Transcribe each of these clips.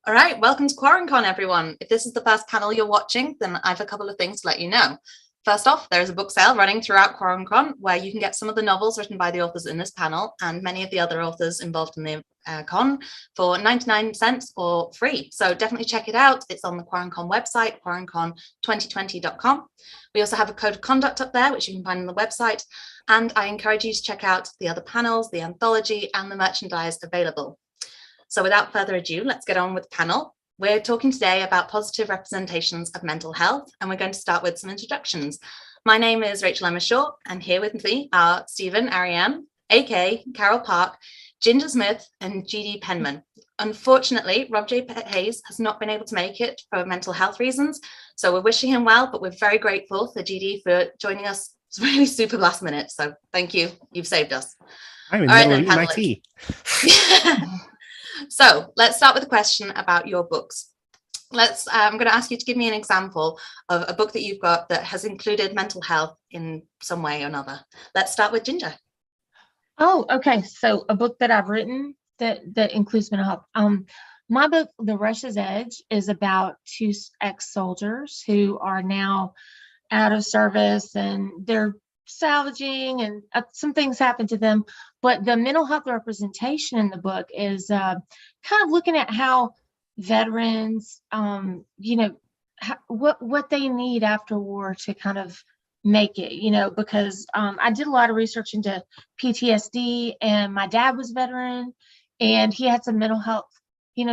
All right, welcome to QuaranCon, everyone. If this is the first panel you're watching, then I have a couple of things to let you know. First off, there is a book sale running throughout QuaranCon where you can get some of the novels written by the authors in this panel and many of the other authors involved in the con for 99 cents or free. So definitely check it out. It's on the QuaranCon website, QuaranCon2022.com. We also have a code of conduct up there, which you can find on the website. And I encourage you to check out the other panels, the anthology, and the merchandise available. So without further ado, let's get on with the panel. We're talking today about positive representations of mental health, and we're going to start with some introductions. My name is Rachel Emma Shaw, and here with me are Stephen, Aryan, AK, Carol Park, Ginger Smith, and GD Penman. Unfortunately, Rob J. Hayes has not been able to make it for mental health reasons, so we're wishing him well, but we're very grateful for GD for joining us. It's really super last minute, so thank you. You've saved us. I'm in the middle of eating my tea. So let's start with a question about your books. I'm going to ask you to give me an example of a book that you've got that has included mental health in some way or another. Let's start with Ginger. Oh, okay. So a book that I've written that includes mental health. My book, The Rush's Edge, is about two ex-soldiers who are now out of service and they're salvaging, and some things happen to them. But the mental health representation in the book is kind of looking at how veterans, what they need after war to kind of make it, because I did a lot of research into PTSD, and my dad was a veteran and he had some mental health,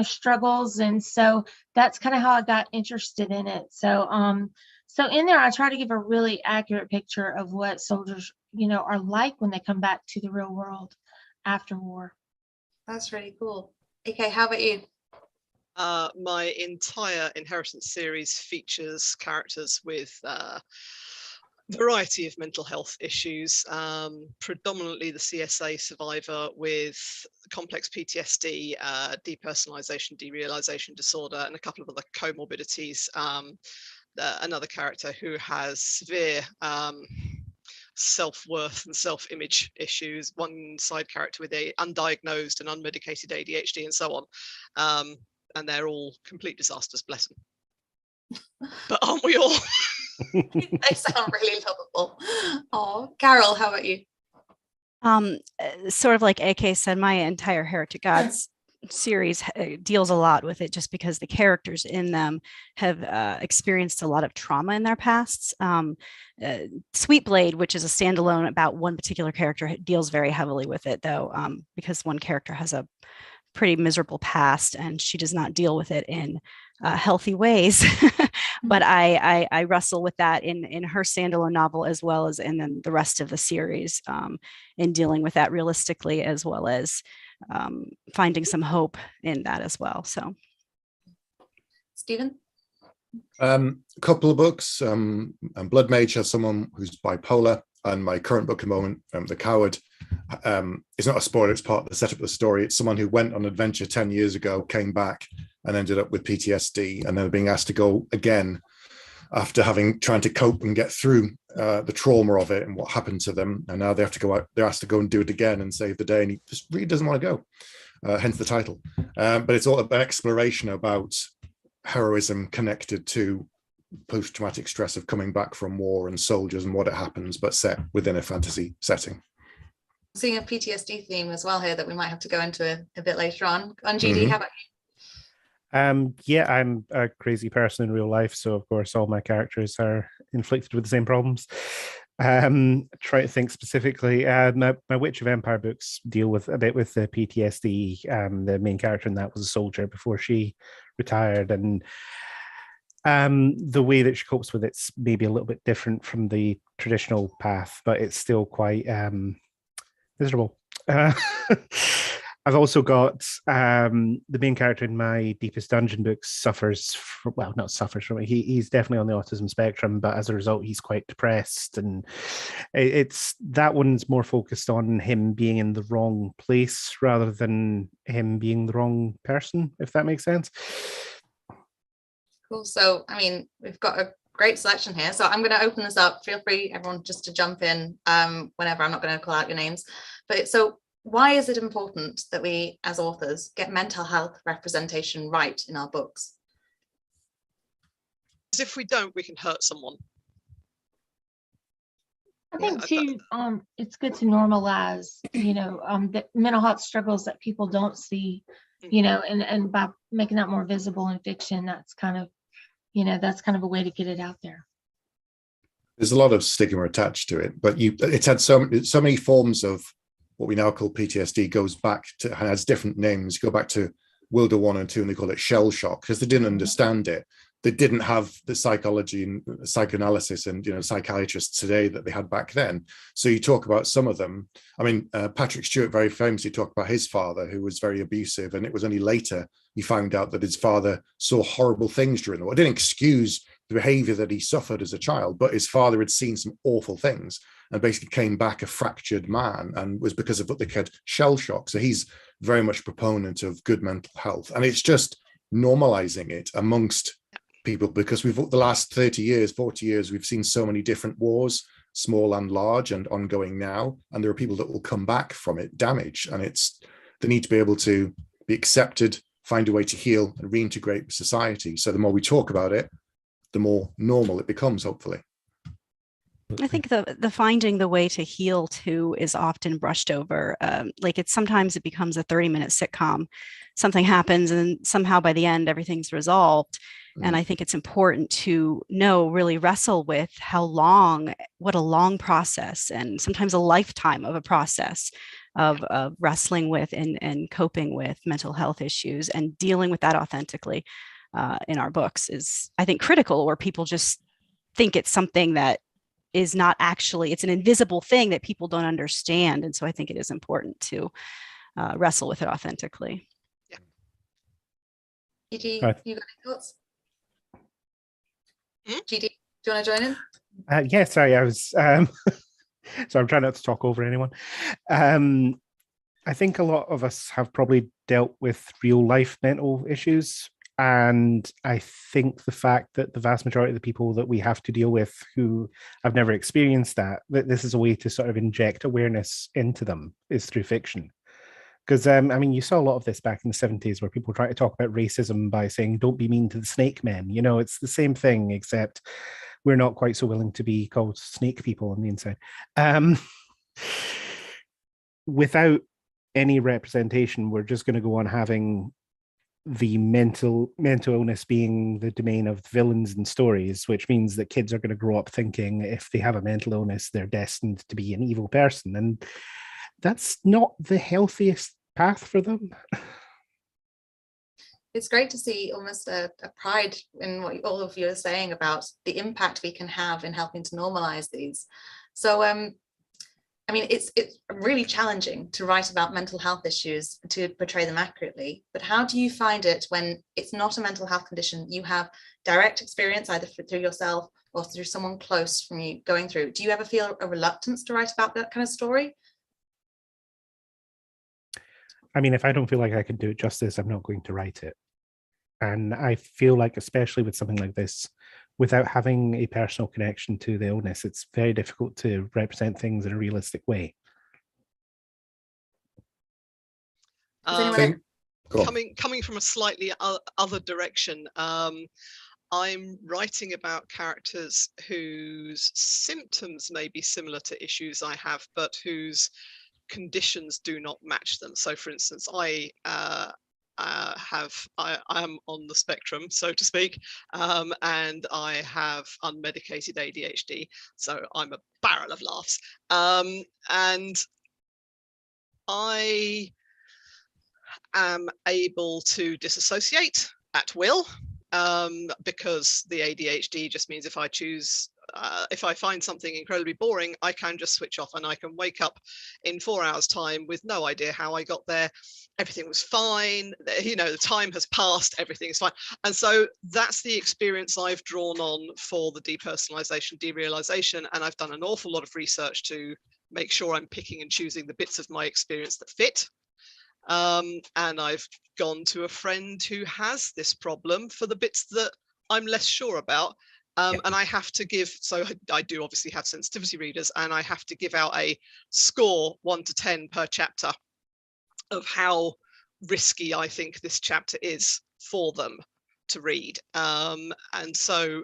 struggles. And so that's kind of how I got interested in it. So in there, I try to give a really accurate picture of what soldiers, are like when they come back to the real world after war. That's really cool. Okay, how about you? My entire Inheritance series features characters with a variety of mental health issues, predominantly the CSA survivor with complex PTSD, depersonalization, derealization disorder, and a couple of other comorbidities. Another character who has severe self-worth and self-image issues, one side character with a undiagnosed and unmedicated ADHD, and so on. And they're all complete disasters, bless them. But aren't we all? They sound really lovable. Oh, Carol, how about you? Sort of like AK said, my entire Heretic Gods series deals a lot with it, just because the characters in them have experienced a lot of trauma in their pasts. Sweetblade, which is a standalone about one particular character, deals very heavily with it, though, because one character has a pretty miserable past and she does not deal with it in healthy ways. But I wrestle with that in her standalone novel, as well as in then the rest of the series, in dealing with that realistically, as well as finding some hope in that as well. So, Stephen? A couple of books. Blood Mage has someone who's bipolar, and my current book at the moment, The Coward, is not a spoiler, it's part of the setup of the story. It's someone who went on an adventure 10 years ago, came back, and ended up with PTSD, and then being asked to go again after trying to cope and get through the trauma of it and what happened to them. And now they have to go out, they're asked to go and do it again and save the day, and he just really doesn't want to go, hence the title. But it's all about exploration about heroism connected to post-traumatic stress of coming back from war and soldiers and what it happens, but set within a fantasy setting. Seeing a PTSD theme as well here that we might have to go into a bit later on. On GD, how about you? Yeah, I'm a crazy person in real life, so of course all my characters are inflicted with the same problems. Try to think specifically. My Witch of Empire books deal with a bit with the PTSD. The main character in that was a soldier before she retired, and the way that she copes with it's maybe a little bit different from the traditional path, but it's still quite miserable. I've also got the main character in my Deepest Dungeon books not suffers from it. He's definitely on the autism spectrum, but as a result, he's quite depressed. And it's that one's more focused on him being in the wrong place rather than him being the wrong person, if that makes sense. Cool. So, I mean, we've got a great selection here. So I'm going to open this up. Feel free, everyone, just to jump in whenever. I'm not going to call out your names. But so why is it important that we, as authors, get mental health representation right in our books? Because if we don't, we can hurt someone. I think too, it's good to normalize, the mental health struggles that people don't see, and by making that more visible in fiction, that's kind of a way to get it out there. There's a lot of stigma attached to it, but it's had so many forms of what we now call PTSD. Goes back to, and has different names. Go back to World War I and II, and they call it shell shock because they didn't understand it. They didn't have the psychology and psychoanalysis and psychiatrists today that they had back then. So you talk about some of them. I mean, Patrick Stewart very famously talked about his father, who was very abusive, and it was only later he found out that his father saw horrible things during the war. It didn't excuse the behavior that he suffered as a child, but his father had seen some awful things and basically came back a fractured man, and was because of what they called shell shock. So he's very much a proponent of good mental health, and it's just normalizing it amongst people, because we've the last 30 years, 40 years, we've seen so many different wars, small and large and ongoing now, and there are people that will come back from it damaged, and they need to be able to be accepted, find a way to heal and reintegrate with society. So the more we talk about it, the more normal it becomes, hopefully. I think the finding the way to heal too is often brushed over. Sometimes it becomes a 30-minute sitcom. Something happens and somehow by the end everything's resolved. And I think it's important to really wrestle with what a long process, and sometimes a lifetime of a process of wrestling with and coping with mental health issues, and dealing with that authentically in our books is, I think, critical, where people just think it's something that is not actually, it's an invisible thing that people don't understand. And so I think it is important to wrestle with it authentically. Yeah. GD, you got any thoughts? GD, do you want to join in? Yeah, sorry, I was so I'm trying not to talk over anyone. I think a lot of us have probably dealt with real life mental issues, and I think the fact that the vast majority of the people that we have to deal with who have never experienced that this is a way to sort of inject awareness into them is through fiction. Because, you saw a lot of this back in the 70s where people try to talk about racism by saying, don't be mean to the snake men. It's the same thing, except we're not quite so willing to be called snake people on the inside. Without any representation, we're just going to go on having the mental illness being the domain of villains and stories, which means that kids are going to grow up thinking if they have a mental illness, they're destined to be an evil person. And that's not the healthiest path for them. It's great to see almost a pride in what all of you are saying about the impact we can have in helping to normalize these. So, it's really challenging to write about mental health issues, to portray them accurately, but how do you find it when it's not a mental health condition, you have direct experience either through yourself or through someone close from you going through? Do you ever feel a reluctance to write about that kind of story? If I don't feel like I can do it justice, I'm not going to write it. And I feel like, especially with something like this, without having a personal connection to the illness, it's very difficult to represent things in a realistic way. Coming from a slightly other direction, I'm writing about characters whose symptoms may be similar to issues I have, but whose conditions do not match them. So, for instance, I am on the spectrum, so to speak, and I have unmedicated ADHD. So I'm a barrel of laughs, and I am able to disassociate at will, because the ADHD just means if I choose. If I find something incredibly boring, I can just switch off and I can wake up in 4 hours time with no idea how I got there. Everything was fine. The time has passed. Everything is fine. And so that's the experience I've drawn on for the depersonalization, derealization. And I've done an awful lot of research to make sure I'm picking and choosing the bits of my experience that fit. And I've gone to a friend who has this problem for the bits that I'm less sure about. And I have to give, so I do obviously have sensitivity readers, and I have to give out a score 1 to 10 per chapter of how risky I think this chapter is for them to read. And so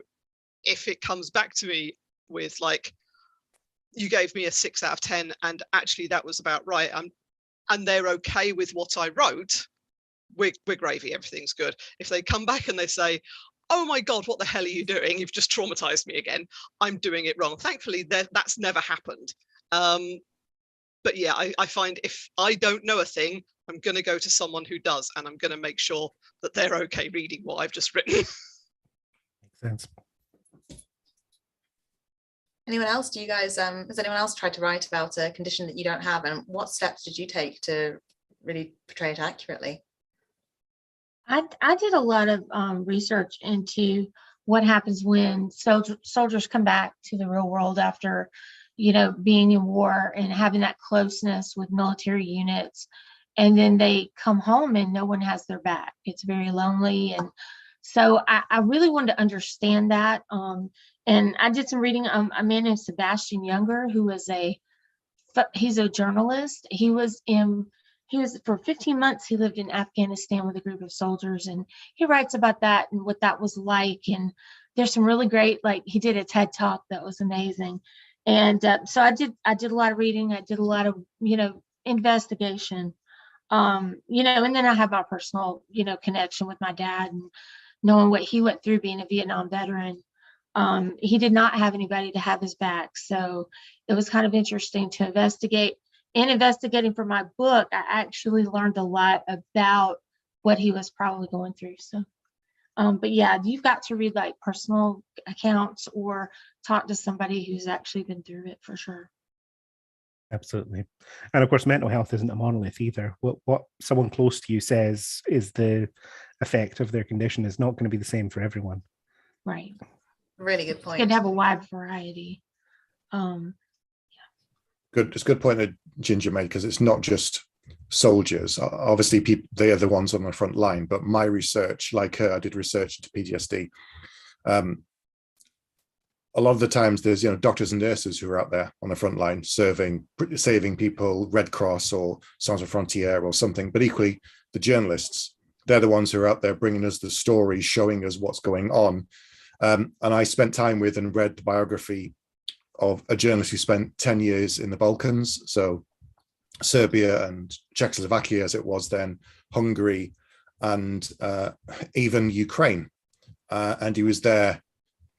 if it comes back to me with like, you gave me a 6 out of 10 and actually that was about right, and they're okay with what I wrote, we're gravy, everything's good. If they come back and they say, oh my God, what the hell are you doing? You've just traumatized me again. I'm doing it wrong. Thankfully, that's never happened. But yeah, I find if I don't know a thing, I'm going to go to someone who does, and I'm going to make sure that they're okay reading what I've just written. Makes sense. Anyone else? Do you guys, has anyone else tried to write about a condition that you don't have? And what steps did you take to really portray it accurately? I did a lot of research into what happens when soldiers come back to the real world after, being in war and having that closeness with military units. And then they come home and no one has their back. It's very lonely. And so I really wanted to understand that. And I did some reading. A man named Sebastian Younger, who was he's a journalist. He was for 15 months, he lived in Afghanistan with a group of soldiers, and he writes about that and what that was like. And there's some really great, like he did a TED talk that was amazing. And so I did a lot of reading. I did a lot of, investigation, and then I have my personal, connection with my dad and knowing what he went through being a Vietnam veteran. He did not have anybody to have his back. So it was kind of interesting to investigate. In investigating for my book, I actually learned a lot about what he was probably going through. So, but yeah, you've got to read like personal accounts or talk to somebody who's actually been through it for sure. Absolutely. And of course, mental health isn't a monolith either. What someone close to you says is the effect of their condition is not going to be the same for everyone. Right. Really good point. It's good to have a wide variety. Good. It's a good point that Ginger made, because it's not just soldiers. Obviously, they are the ones on the front line. But my research, like her, I did research into PTSD. A lot of the times, there's doctors and nurses who are out there on the front line, saving people, Red Cross or Sans Frontières or something. But equally, the journalists, they're the ones who are out there bringing us the stories, showing us what's going on. And I spent time with and read the biography of a journalist who spent 10 years in the Balkans, so Serbia and Czechoslovakia as it was then, Hungary, and even Ukraine. And he was there,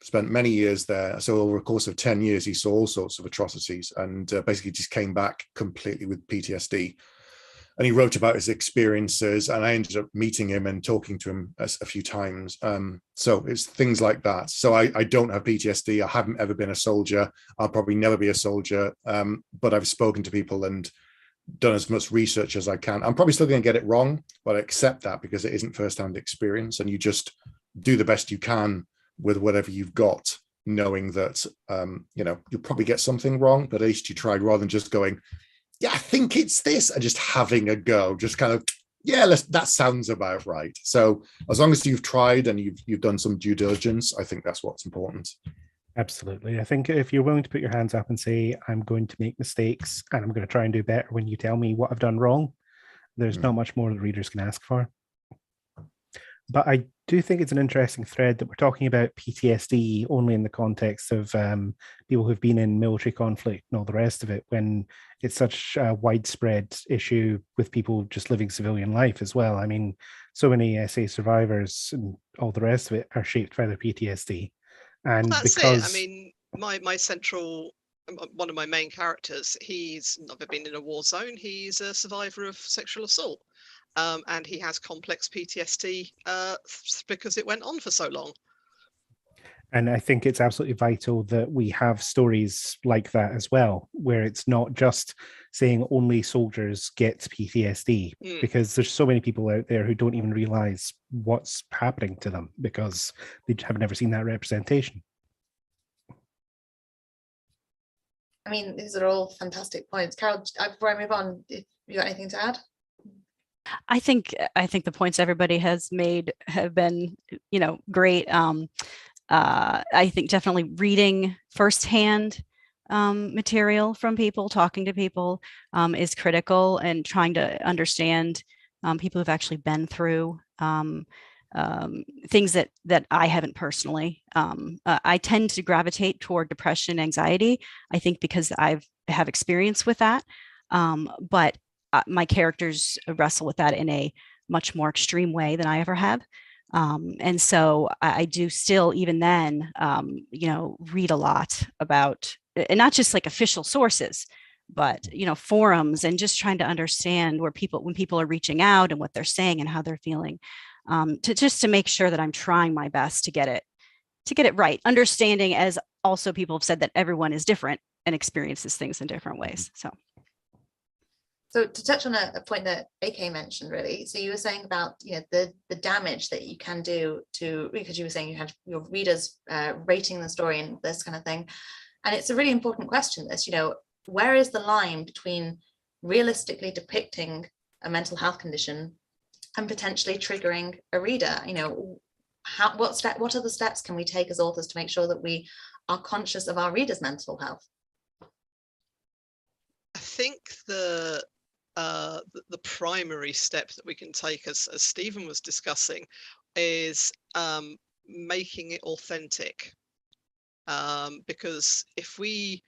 spent many years there. So over the course of 10 years, he saw all sorts of atrocities and basically just came back completely with PTSD. And he wrote about his experiences, and I ended up meeting him and talking to him a few times. So it's things like that. So I don't have PTSD. I haven't ever been a soldier. I'll probably never be a soldier. But I've spoken to people and done as much research as I can. I'm probably still going to get it wrong, but I accept that because it isn't firsthand experience. And you just do the best you can with whatever you've got, knowing that, you'll probably get something wrong, but at least you tried, rather than just going, yeah, I think it's this, and just having a go, just kind of, that sounds about right. So as long as you've tried and you've done some due diligence, I think that's what's important. Absolutely. I think if you're willing to put your hands up and say, I'm going to make mistakes and I'm going to try and do better when you tell me what I've done wrong, there's not much more the readers can ask for. But I do think it's an interesting thread that we're talking about PTSD only in the context of people who've been in military conflict and all the rest of it, when it's such a widespread issue with people just living civilian life as well. I mean, so many SA survivors and all the rest of it are shaped by their PTSD. And well, that's because it. I mean, my central, one of my main characters, he's never been in a war zone. He's a survivor of sexual assault. And he has complex PTSD because it went on for so long. And I think it's absolutely vital that we have stories like that as well, where it's not just saying only soldiers get PTSD, because there's so many people out there who don't even realize what's happening to them because they have never seen that representation. I mean, these are all fantastic points. Carol, before I move on, if you got anything to add? I think the points everybody has made have been, great. I think definitely reading firsthand material from people, talking to people is critical, and trying to understand people who've actually been through things that I haven't personally. I tend to gravitate toward depression and anxiety, I think because I have experience with that. But my characters wrestle with that in a much more extreme way than I ever have. And so I do still, even then, read a lot about, and not just like official sources, but, forums, and just trying to understand when people are reaching out and what they're saying and how they're feeling, to make sure that I'm trying my best to get it right. Understanding, as also people have said, that everyone is different and experiences things in different ways. So to touch on a point that AK mentioned, really, so you were saying about the damage that you can do to, because you were saying you had your readers rating the story and this kind of thing, and it's a really important question. This, where is the line between realistically depicting a mental health condition and potentially triggering a reader? What are the steps can we take as authors to make sure that we are conscious of our readers' mental health? I think the primary step that we can take, as Stephen was discussing, is making it authentic. Because if we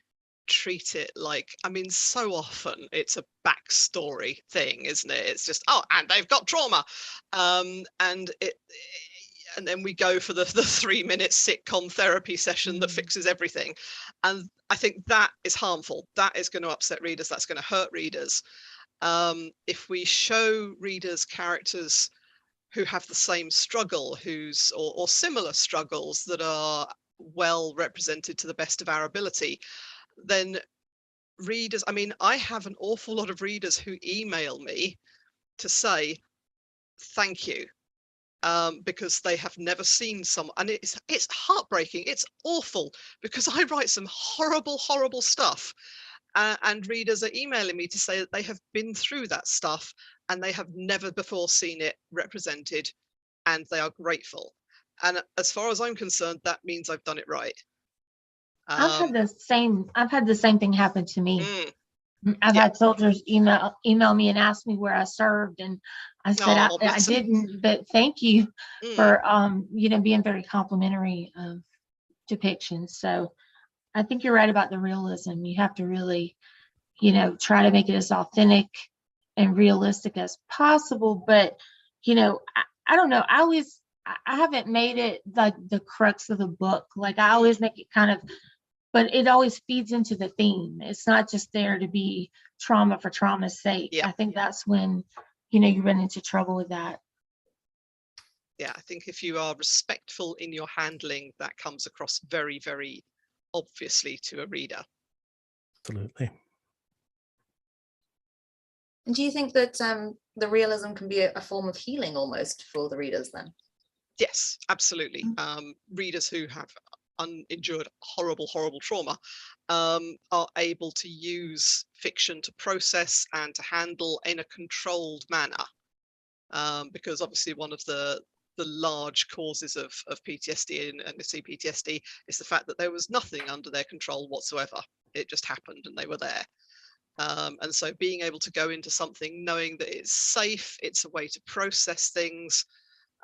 treat it like, so often it's a backstory thing, isn't it? It's just, and they've got trauma, and then we go for the 3-minute sitcom therapy session that fixes everything. And I think that is harmful. That is going to upset readers. That's going to hurt readers. If we show readers characters who have the same struggle, or similar struggles that are well represented to the best of our ability, then readers, I have an awful lot of readers who email me to say thank you, because they have never seen someone, and it's heartbreaking, it's awful, because I write some horrible stuff, and readers are emailing me to say that they have been through that stuff and they have never before seen it represented, and they are grateful. And as far as I'm concerned, that means I've done it right. I've had the same thing happen to me. I've Yeah. had soldiers email me and ask me where I served, and I said I didn't, but thank you for being very complimentary of depictions. So I think you're right about the realism. You have to really, try to make it as authentic and realistic as possible. But I don't know. I haven't made it like the crux of the book. Like I always make it kind of, but it always feeds into the theme. It's not just there to be trauma for trauma's sake. Yeah. I think that's when, you run into trouble with that. Yeah, I think if you are respectful in your handling, that comes across very, very obviously to a reader. Absolutely. And do you think that the realism can be a form of healing almost for the readers then? Yes, absolutely. Readers who have endured horrible trauma are able to use fiction to process and to handle in a controlled manner, because obviously one of the large causes of PTSD and CPTSD is the fact that there was nothing under their control whatsoever. It just happened and they were there. And so being able to go into something knowing that it's safe, it's a way to process things,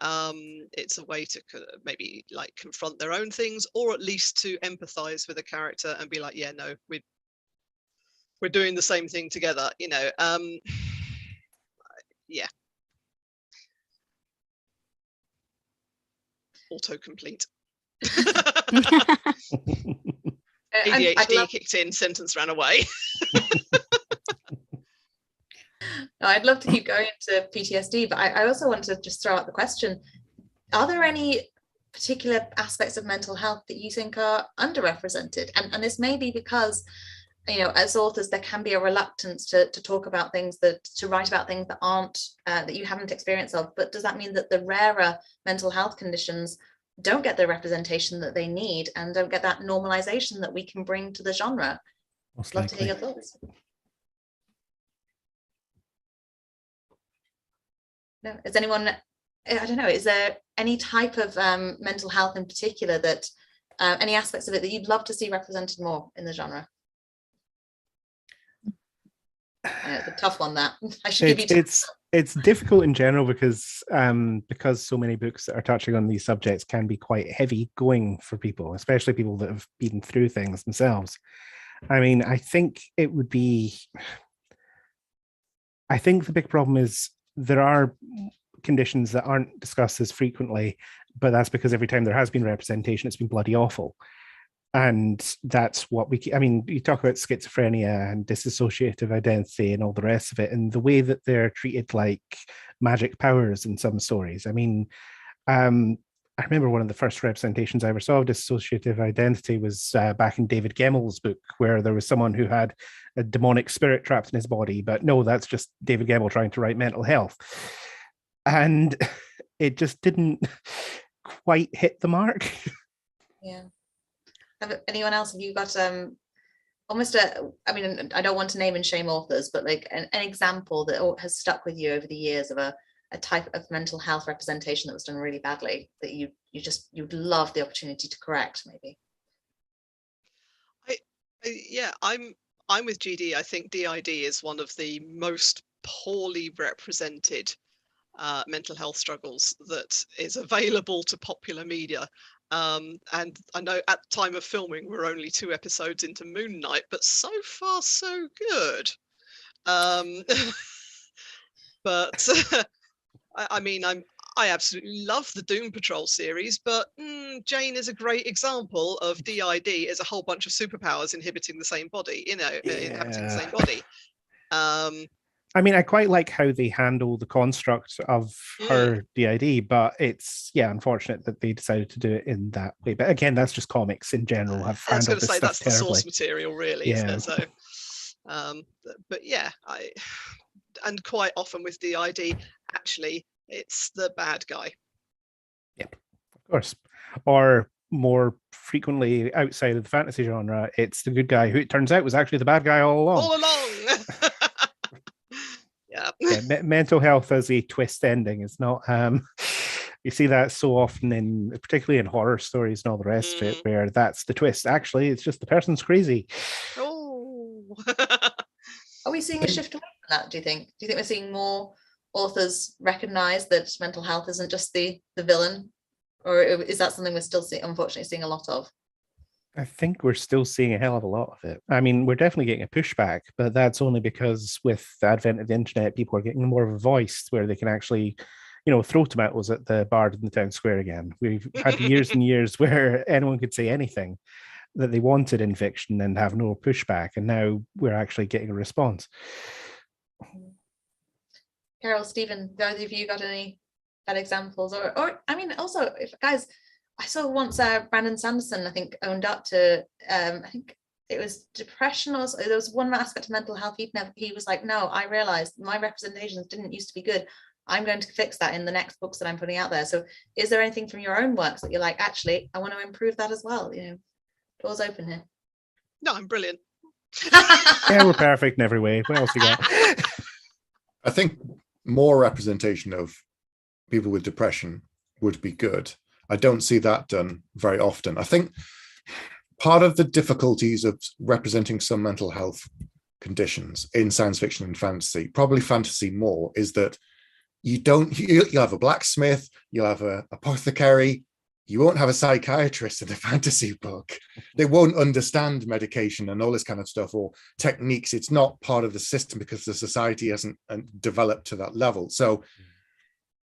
it's a way to maybe like confront their own things, or at least to empathize with a character and be like, yeah, no, we're doing the same thing together, yeah. Autocomplete. ADHD kicked in, sentence ran away. I'd love to keep going into PTSD, but I also want to just throw out the question, are there any particular aspects of mental health that you think are underrepresented? And this may be because, as authors, there can be a reluctance to talk about things, to write about things that aren't, that you haven't experience of, but does that mean that the rarer mental health conditions don't get the representation that they need and don't get that normalization that we can bring to the genre? Most Love likely. to hear your thoughts. No, is anyone, I don't know, is there any type of mental health in particular that, any aspects of it that you'd love to see represented more in the genre? Yeah, it's a tough one, that. I should give you time. It's difficult in general because so many books that are touching on these subjects can be quite heavy going for people, especially people that have been through things themselves. I mean, I think the big problem is there are conditions that aren't discussed as frequently, but that's because every time there has been representation, it's been bloody awful. And that's what you talk about schizophrenia and dissociative identity and all the rest of it, and the way that they're treated like magic powers in some stories. I mean, I remember one of the first representations I ever saw of dissociative identity was back in David Gemmel's book, where there was someone who had a demonic spirit trapped in his body, but no, that's just David Gemmel trying to write mental health. And it just didn't quite hit the mark. Yeah. Anyone else? Have you got almost I don't want to name and shame authors, but like an example that has stuck with you over the years of a type of mental health representation that was done really badly that you'd love the opportunity to correct, maybe? I'm with GD. I think DID is one of the most poorly represented mental health struggles that is available to popular media. And I know at the time of filming, we're only 2 episodes into Moon Knight, but so far so good. But I absolutely love the Doom Patrol series, but Jane is a great example of DID as a whole bunch of superpowers inhabiting the same body, inhabiting the same body. I mean, I quite like how they handle the construct of her DID, but it's unfortunate that they decided to do it in that way. But again, that's just comics in general have handled this stuff that's terribly. The source material, really, isn't it? So, but yeah, and quite often with DID, actually, it's the bad guy. Yep, of course. Or more frequently outside of the fantasy genre, it's the good guy who it turns out was actually the bad guy all along. All along. Yeah, mental health as a twist ending is not you see that so often particularly in horror stories and all the rest of it, where that's the twist. Actually, it's just the person's crazy. Are we seeing a shift away from that, do you think we're seeing more authors recognize that mental health isn't just the villain, or is that something we're still unfortunately seeing a lot of? I think we're still seeing a hell of a lot of it. I mean, we're definitely getting a pushback, but that's only because with the advent of the internet, people are getting more of a voice where they can actually, throw tomatoes at the bard in the town square again. We've had years and years where anyone could say anything that they wanted in fiction and have no pushback, and now we're actually getting a response. Carol, Stephen, either of you got any bad examples? Or I mean, also, if guys, I saw once Brandon Sanderson, I think, owned up to, I think it was depression, or there was one aspect of mental health. He was like, no, I realized my representations didn't used to be good. I'm going to fix that in the next books that I'm putting out there. So is there anything from your own works that you're like, actually, I want to improve that as well? Doors open here. No, I'm brilliant. Yeah, we're perfect in every way. What else you got? I think more representation of people with depression would be good. I don't see that done very often. I think part of the difficulties of representing some mental health conditions in science fiction and fantasy, probably fantasy more, is that you'll have a blacksmith, you'll have an apothecary, you won't have a psychiatrist in a fantasy book. They won't understand medication and all this kind of stuff, or techniques. It's not part of the system because the society hasn't developed to that level. So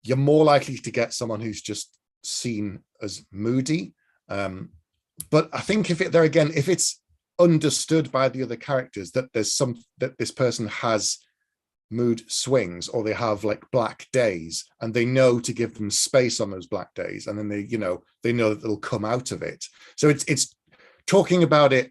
you're more likely to get someone who's just seen as moody. But I think if it's understood by the other characters that that this person has mood swings, or they have like black days, and they know to give them space on those black days, and then they know that they'll come out of it. So it's talking about it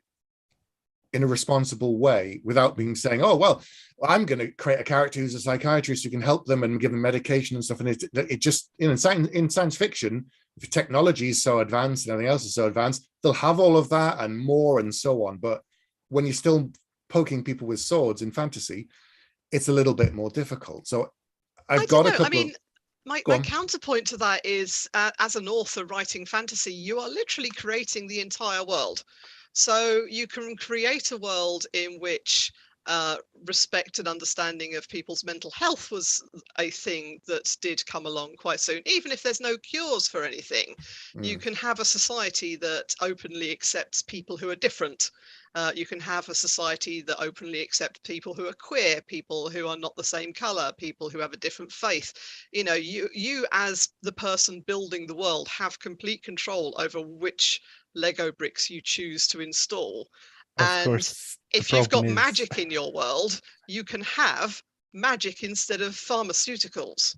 in a responsible way without being saying, oh, well, I'm going to create a character who's a psychiatrist who can help them and give them medication and stuff. And it just, in science fiction, if technology is so advanced and everything else is so advanced, they'll have all of that and more and so on. But when you're still poking people with swords in fantasy, it's a little bit more difficult. So I've got a couple. I mean, my counterpoint to that is, as an author writing fantasy, you are literally creating the entire world. So you can create a world in which respect and understanding of people's mental health was a thing that did come along quite soon. Even if there's no cures for anything, you can have a society that openly accepts people who are different. You can have a society that openly accepts people who are queer, people who are not the same color, people who have a different faith. You know, you as the person building the world have complete control over which Lego bricks you choose to install. Of course, if you've got magic in your world, you can have magic instead of pharmaceuticals.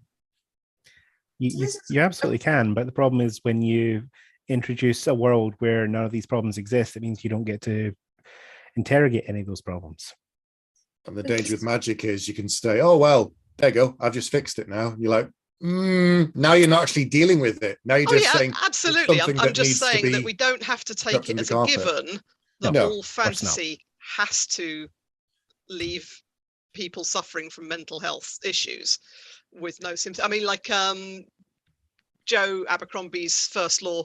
You absolutely can, but the problem is when you introduce a world where none of these problems exist, it means you don't get to interrogate any of those problems. And the danger with magic is you can say, oh, well, there you go, I've just fixed it now. And you're like, now you're not actually dealing with it. Now you're just saying, absolutely. I'm just saying that we don't have to take it as a given that all fantasy has to leave people suffering from mental health issues with no symptoms. I mean, like Joe Abercrombie's First Law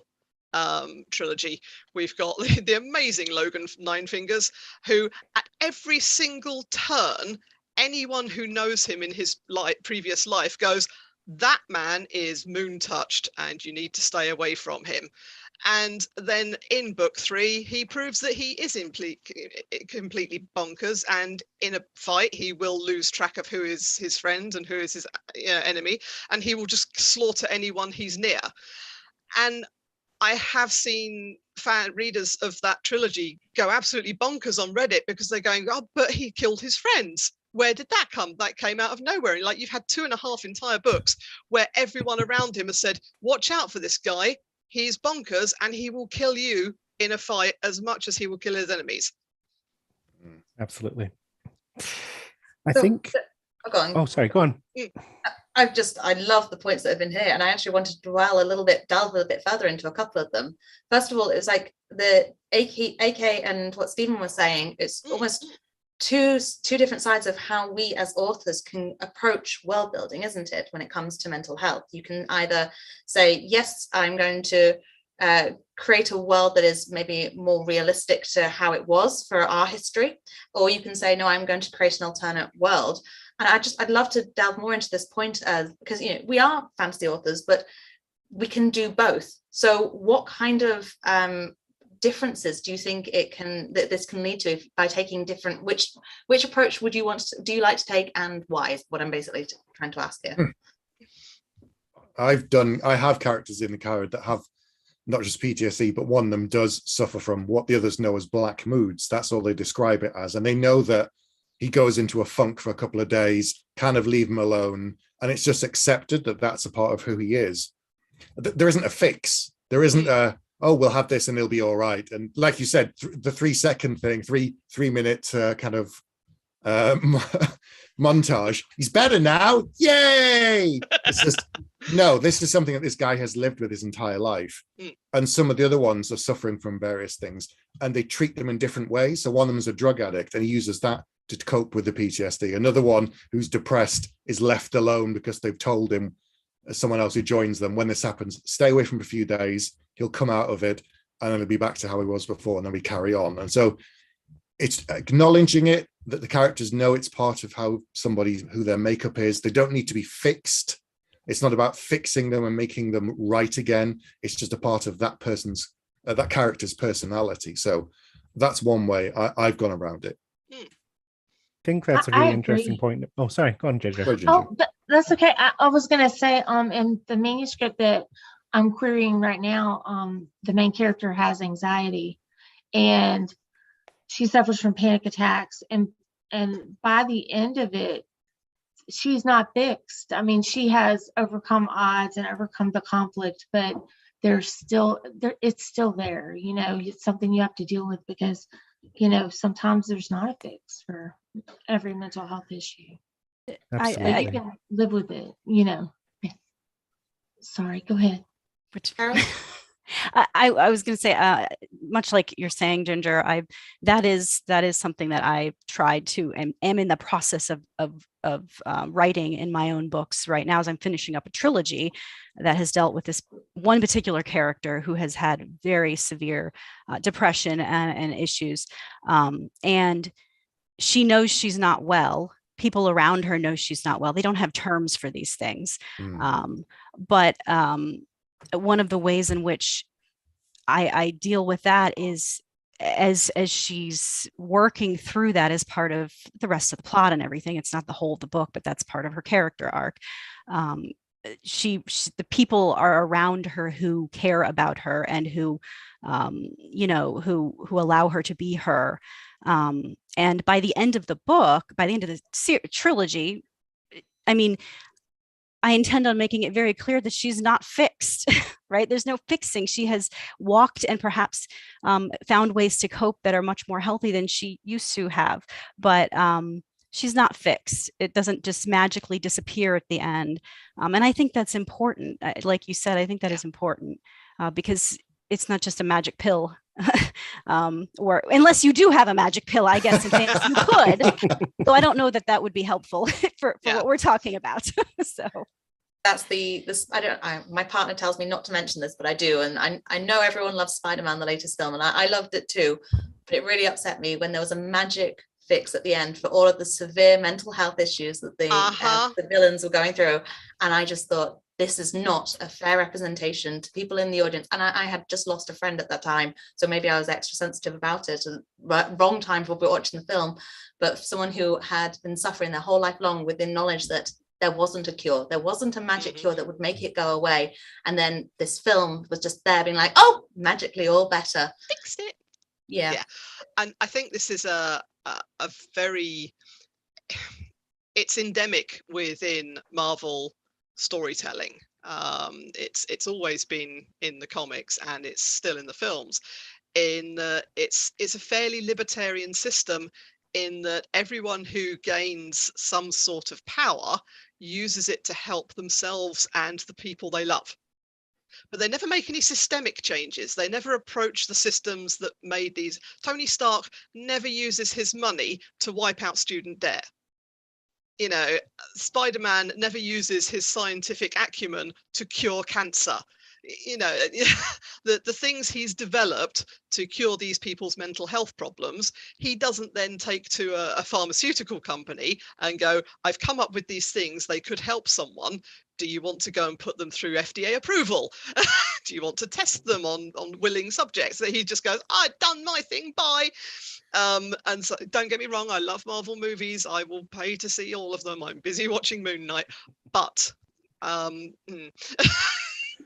trilogy, we've got the amazing Logan Ninefingers, who at every single turn, anyone who knows him in his previous life goes, that man is moon touched and you need to stay away from him. And then in book 3, he proves that he is completely bonkers, and in a fight he will lose track of who is his friend and who is his enemy, and he will just slaughter anyone he's near. And I have seen fan readers of that trilogy go absolutely bonkers on Reddit because they're going, oh, but he killed his friends. Where did that come? That came out of nowhere. And like, you've had 2.5 entire books where everyone around him has said, watch out for this guy. He's bonkers and he will kill you in a fight as much as he will kill his enemies. Absolutely. I think. Go on. Oh, sorry, go on. I love the points that have been here, and I actually wanted to delve a little bit further into a couple of them. First of all, it was like the AK and what Stephen was saying. It's almost two different sides of how we as authors can approach world building, isn't it? When it comes to mental health, you can either say, yes, I'm going to create a world that is maybe more realistic to how it was for our history, or you can say, no, I'm going to create an alternate world. And I'd love to delve more into this point, because we are fantasy authors, but we can do both. So what kind of differences do you think this can lead to by taking different, which approach do you like to take, and why is what I'm basically trying to ask here. I have characters in the Coward that have not just PTSD, but one of them does suffer from what the others know as black moods. That's all they describe it as. And they know that he goes into a funk for a couple of days, kind of leave him alone. And it's just accepted that that's a part of who he is. There isn't a fix. There isn't a, oh, we'll have this and it'll be all right. And like you said, the 3-second thing, 3-minute kind of montage. He's better now. Yay! It's just, no, this is something that this guy has lived with his entire life. And some of the other ones are suffering from various things, and they treat them in different ways. So one of them is a drug addict, and he uses that to cope with the PTSD. Another one who's depressed is left alone because they've told him, someone else who joins them, when this happens, stay away from a few days, he'll come out of it, and then he'll be back to how he was before, and then we carry on. And so it's acknowledging it, that the characters know it's part of who their makeup is. They don't need to be fixed. It's not about fixing them and making them right again. It's just a part of that person's, that character's personality. So that's one way I've gone around it. I think that's a really interesting point. Oh, sorry, go on, Ginger. Oh, that's okay. I was going to say, in the manuscript that I'm querying right now, the main character has anxiety, and she suffers from panic attacks, and by the end of it, she's not fixed. I mean, she has overcome odds and overcome the conflict, but it's still there. It's something you have to deal with, because sometimes there's not a fix for every mental health issue. Absolutely. You can live with it. Sorry, go ahead. I was going to say, much like you're saying, Ginger, that is something that I tried to and am in the process of writing in my own books right now, as I'm finishing up a trilogy that has dealt with this one particular character who has had very severe depression and issues. And she knows she's not well. People around her know she's not well. They don't have terms for these things. But one of the ways in which I deal with that is as she's working through that as part of the rest of the plot and everything. It's not the whole of the book, but that's part of her character arc. The people are around her who care about her and who, who allow her to be her. And by the end of the book, by the end of the trilogy, I mean, I intend on making it very clear that she's not fixed, right? There's no fixing. She has walked and perhaps found ways to cope that are much more healthy than she used to have. But she's not fixed. It doesn't just magically disappear at the end. And I think that's important. Like you said, I think that is important because it's not just a magic pill. Or unless you do have a magic pill, I guess, in fantasy, you could. Though I don't know that that would be helpful for what we're talking about. So that's my partner tells me not to mention this, but I do. And I know everyone loves Spider-Man, the latest film, and I loved it too. But it really upset me when there was a magic fix at the end for all of the severe mental health issues that the villains were going through. And I just thought, this is not a fair representation to people in the audience. And I had just lost a friend at that time, so maybe I was extra sensitive about it, and wrong time for watching the film. But for someone who had been suffering their whole life long with the knowledge that there wasn't a cure, there wasn't a magic cure that would make it go away, and then this film was just there being like, oh, magically all better, fixed it. Yeah. And I think this is a very, it's endemic within Marvel storytelling. It's always been in the comics and it's still in the films. It's a fairly libertarian system in that everyone who gains some sort of power uses it to help themselves and the people they love. But they never make any systemic changes. They never approach the systems that made these. Tony Stark never uses his money to wipe out student debt. You know, Spider-Man never uses his scientific acumen to cure cancer. You know, the things he's developed to cure these people's mental health problems, he doesn't then take to a pharmaceutical company and go, I've come up with these things, they could help someone. Do you want to go and put them through FDA approval? Do you want to test them on willing subjects? He just goes, I've done my thing, bye. And so don't get me wrong, I love Marvel movies. I will pay to see all of them. I'm busy watching Moon Knight. But do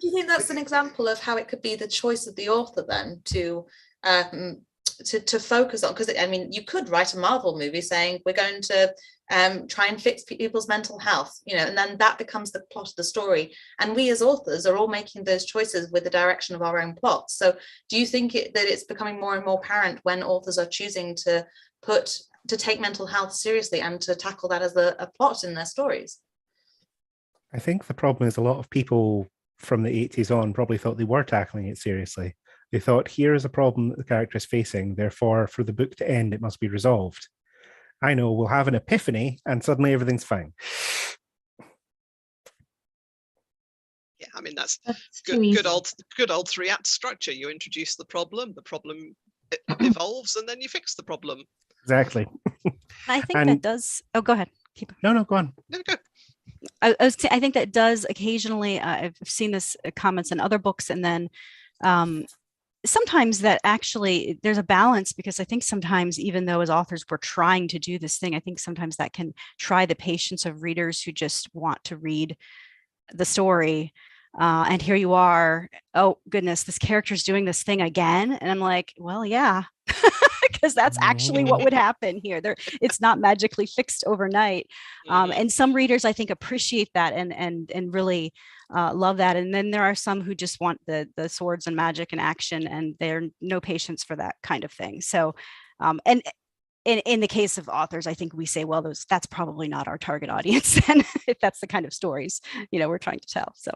you think that's an example of how it could be the choice of the author then to focus on? Because I mean, you could write a Marvel movie saying we're going to try and fix people's mental health, you know, and then that becomes the plot of the story. And we as authors are all making those choices with the direction of our own plots. So do you think that it's becoming more and more apparent when authors are choosing to take mental health seriously and to tackle that as a plot in their stories? I think the problem is a lot of people from the 80s on probably thought they were tackling it seriously. They thought, here is a problem that the character is facing, therefore for the book to end it must be resolved. I know, we'll have an epiphany and suddenly everything's fine. Yeah, I mean, that's good old three-act structure. You introduce the problem evolves, and then you fix the problem. Exactly. I think that does. Oh, go ahead. Keep it. No, go on. No, go. I think that does occasionally. I've seen this comments in other books, and then sometimes that actually there's a balance, because I think sometimes, even though as authors we're trying to do this thing, I think sometimes that can try the patience of readers who just want to read the story. And here you are, oh goodness, this character's doing this thing again. And I'm like, well, yeah, because that's actually what would happen here. It's not magically fixed overnight. And some readers, I think, appreciate that and really love that. And then there are some who just want the swords and magic and action, and they're no patience for that kind of thing. So, and in the case of authors, I think we say, well, that's probably not our target audience, and if that's the kind of stories, we're trying to tell. So.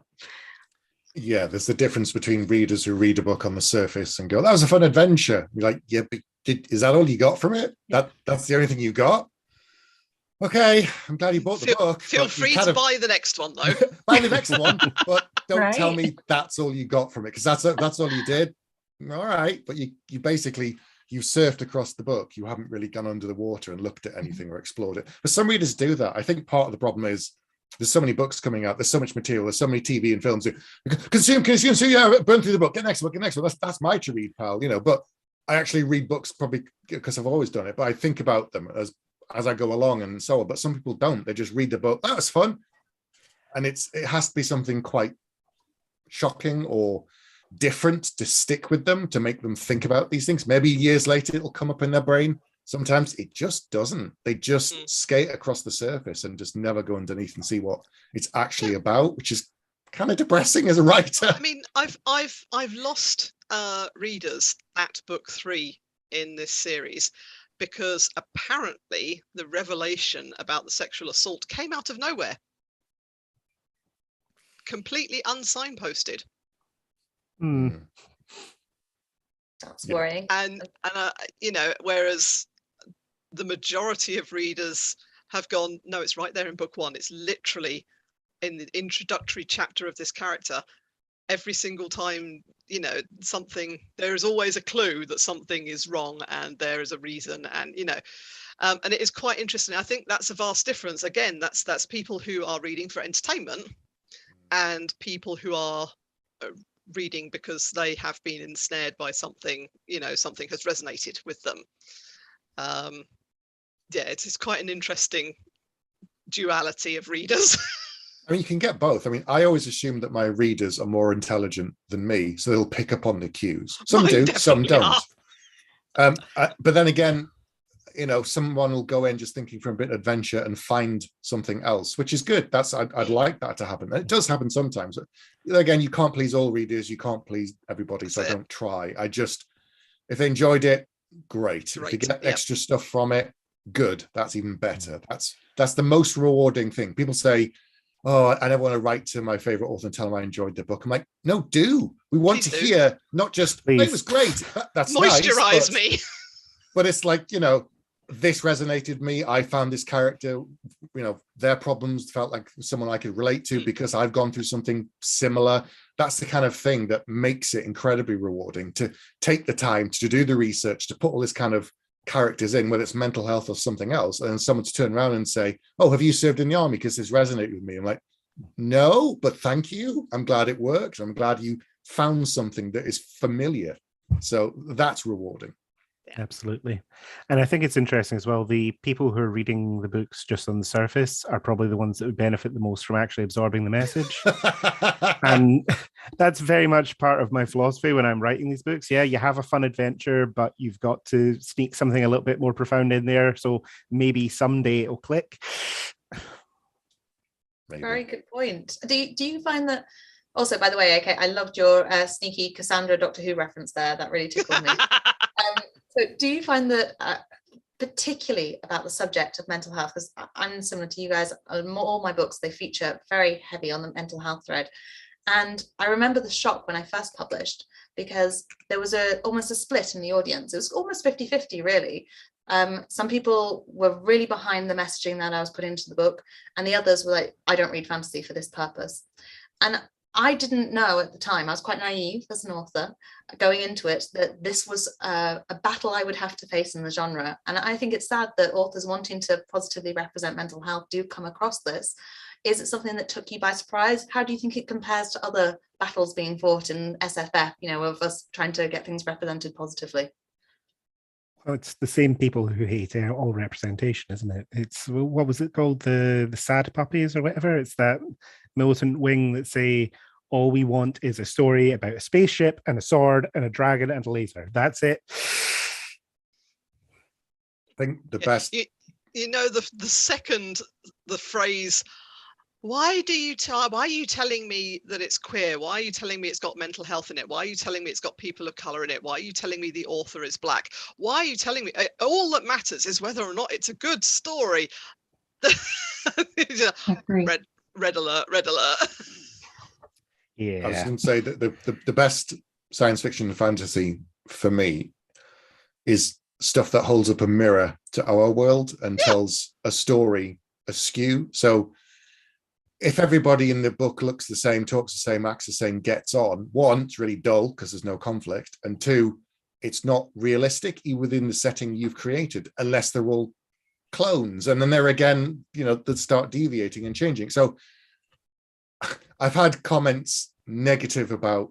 Yeah, there's the difference between readers who read a book on the surface and go, that was a fun adventure. You're like, yeah, but is that all you got from it? That's the only thing you got? Okay, I'm glad you bought the book. Feel free to buy the next one, though. Buy the next one, but don't tell me that's all you got from it, because that's all you did. All right, but you basically you surfed across the book, you haven't really gone under the water and looked at anything or explored it. But some readers do that. I think part of the problem is there's so many books coming out, there's so much material, there's so many TV and films. Consume, so yeah, burn through the book, get next book, get next book. That's my to read, pal, you know. But I actually read books probably because I've always done it, but I think about them as I go along and so on. But some people don't. They just read the book. That was fun. And it has to be something quite shocking or different to stick with them, to make them think about these things. Maybe years later it'll come up in their brain. Sometimes it just doesn't. They just skate across the surface and just never go underneath and see what it's actually about, which is kind of depressing as a writer. I mean, I've lost readers at book 3 in this series because apparently the revelation about the sexual assault came out of nowhere, completely unsignposted. That's worrying. And you know, whereas the majority of readers have gone, no, it's right there in book 1. It's literally in the introductory chapter of this character. Every single time, you know, there is always a clue that something is wrong and there is a reason, and you know, and it is quite interesting. I think that's a vast difference. Again, that's people who are reading for entertainment and people who are reading because they have been ensnared by something, you know, something has resonated with them. Yeah, it's quite an interesting duality of readers. I mean, you can get both. I mean, I always assume that my readers are more intelligent than me, so they'll pick up on the cues. Some do, some don't. But then again, you know, someone will go in just thinking for a bit of adventure and find something else, which is good. I'd like that to happen. It does happen sometimes. Again, you can't please all readers. You can't please everybody, so I don't try. If they enjoyed it, great. If you get extra stuff from it, good. That's even better. That's the most rewarding thing. People say, oh, I never want to write to my favorite author and tell them I enjoyed their book. I'm like, no, do. We want to hear, not just, it was great. That's moisturize nice, me. But it's like, you know, this resonated me. I found this character, you know, their problems felt like someone I could relate to because I've gone through something similar. That's the kind of thing that makes it incredibly rewarding, to take the time to do the research, to put all this kind of characters in, whether it's mental health or something else, and someone to turn around and say, oh, have you served in the army because this resonated with me? I'm like, no, but thank you. I'm glad it worked. I'm glad you found something that is familiar. So that's rewarding. Absolutely. And I think it's interesting as well, the people who are reading the books just on the surface are probably the ones that would benefit the most from actually absorbing the message. And that's very much part of my philosophy when I'm writing these books. Yeah, you have a fun adventure, but you've got to sneak something a little bit more profound in there, so maybe someday it'll click. Maybe. Very good point. Do you find that also, by the way, okay, I loved your sneaky Cassandra Doctor Who reference there. That really tickled me. So do you find that particularly about the subject of mental health, because I'm similar to you guys, all my books, they feature very heavy on the mental health thread. And I remember the shock when I first published, because there was almost a split in the audience. It was almost 50-50 really. Some people were really behind the messaging that I was putting into the book, and the others were like, I don't read fantasy for this purpose. And I didn't know at the time, I was quite naive as an author going into it, that this was a battle I would have to face in the genre. And I think it's sad that authors wanting to positively represent mental health do come across this. Is it something that took you by surprise? How do you think it compares to other battles being fought in SFF, you know, of us trying to get things represented positively? Well, it's the same people who hate all representation, isn't it? It's, what was it called? The sad puppies or whatever. It's that militant wing that say, all we want is a story about a spaceship and a sword and a dragon and a laser. That's it. I think the best... You know, the second the phrase, why are you telling me that it's queer? Why are you telling me it's got mental health in it? Why are you telling me it's got people of color in it? Why are you telling me the author is black? Why are you telling me? All that matters is whether or not it's a good story. Red alert, red alert. Yeah. I was going to say that the best science fiction and fantasy for me is stuff that holds up a mirror to our world and tells a story askew. So if everybody in the book looks the same, talks the same, acts the same, gets on, one, it's really dull because there's no conflict, and two, it's not realistic even within the setting you've created, unless they're all clones, and then they're again, that start deviating and changing. So I've had comments negative about